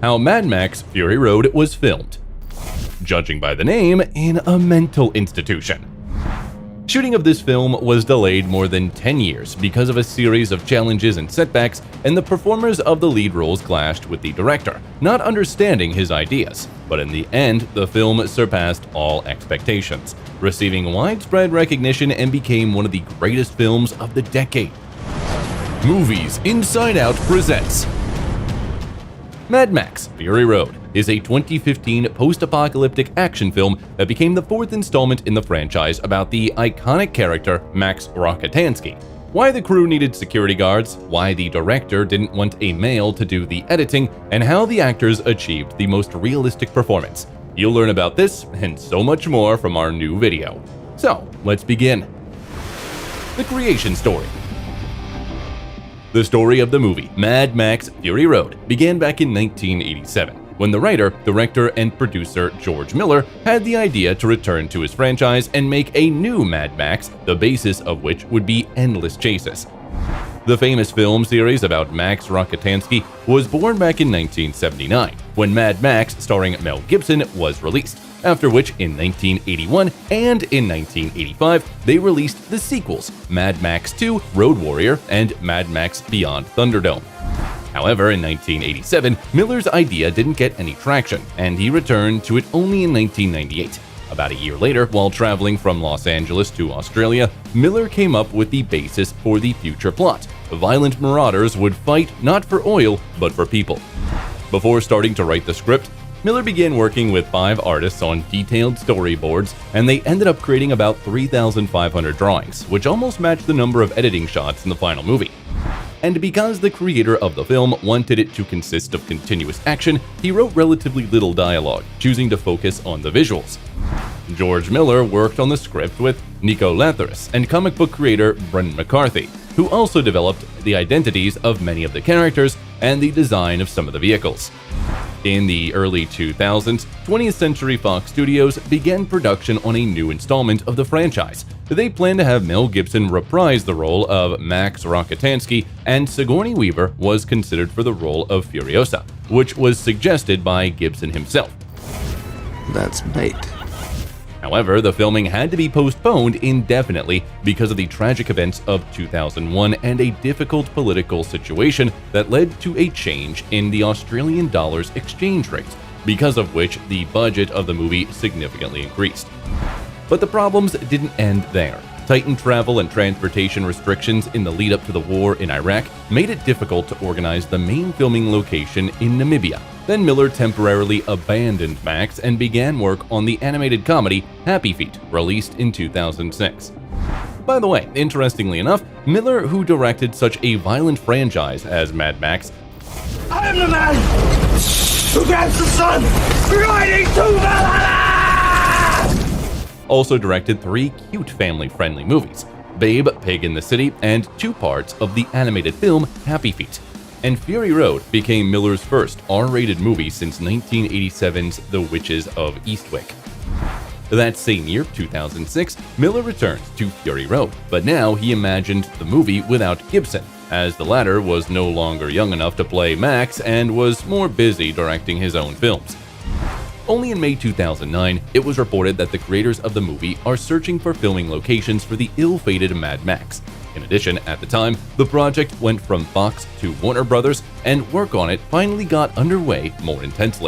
How Mad Max Fury Road was filmed. Judging by the name, in a mental institution. Shooting of this film was delayed more than 10 years because of a series of challenges and setbacks, and the performers of the lead roles clashed with the director, not understanding his ideas. But in the end, the film surpassed all expectations, receiving widespread recognition and became one of the greatest films of the decade. Movies Inside Out presents Mad Max Fury Road is a 2015 post-apocalyptic action film that became the fourth installment in the franchise about the iconic character Max Rokitansky. Why the crew needed security guards, why the director didn't want a male to do the editing, and how the actors achieved the most realistic performance. You'll learn about this and so much more from our new video. So, let's begin. The creation story. The story of the movie Mad Max Fury Road began back in 1987, when the writer, director, and producer George Miller had the idea to return to his franchise and make a new Mad Max, the basis of which would be endless chases. The famous film series about Max Rokitansky was born back in 1979, when Mad Max starring Mel Gibson was released, after which in 1981 and in 1985 they released the sequels Mad Max 2 Road Warrior and Mad Max Beyond Thunderdome. However, in 1987, Miller's idea didn't get any traction, and he returned to it only in 1998. About a year later, while traveling from Los Angeles to Australia, Miller came up with the basis for the future plot. Violent marauders would fight not for oil, but for people. Before starting to write the script, Miller began working with 5 artists on detailed storyboards, and they ended up creating about 3,500 drawings, which almost matched the number of editing shots in the final movie. And because the creator of the film wanted it to consist of continuous action, he wrote relatively little dialogue, choosing to focus on the visuals. George Miller worked on the script with Nico Lathris and comic book creator Brendan McCarthy, who also developed the identities of many of the characters and the design of some of the vehicles. In the early 2000s, 20th Century Fox Studios began production on a new installment of the franchise. They planned to have Mel Gibson reprise the role of Max Rokitansky, and Sigourney Weaver was considered for the role of Furiosa, which was suggested by Gibson himself. That's bait. However, the filming had to be postponed indefinitely because of the tragic events of 2001 and a difficult political situation that led to a change in the Australian dollar's exchange rate, because of which the budget of the movie significantly increased. But the problems didn't end there. Tightened travel and transportation restrictions in the lead-up to the war in Iraq made it difficult to organize the main filming location in Namibia. Then Miller temporarily abandoned Max and began work on the animated comedy Happy Feet, released in 2006. By the way, interestingly enough, Miller, who directed such a violent franchise as Mad Max, I am the man who grabs the sun, riding to Valhalla! also directed 3 cute family-friendly movies, Babe, Pig in the City, and 2 parts of the animated film Happy Feet. And Fury Road became Miller's first R-rated movie since 1987's The Witches of Eastwick. That same year, 2006, Miller returned to Fury Road, but now he imagined the movie without Gibson, as the latter was no longer young enough to play Max and was more busy directing his own films. Only in May 2009, it was reported that the creators of the movie are searching for filming locations for the ill-fated Mad Max. In addition, at the time, the project went from Fox to Warner Brothers, and work on it finally got underway more intensely.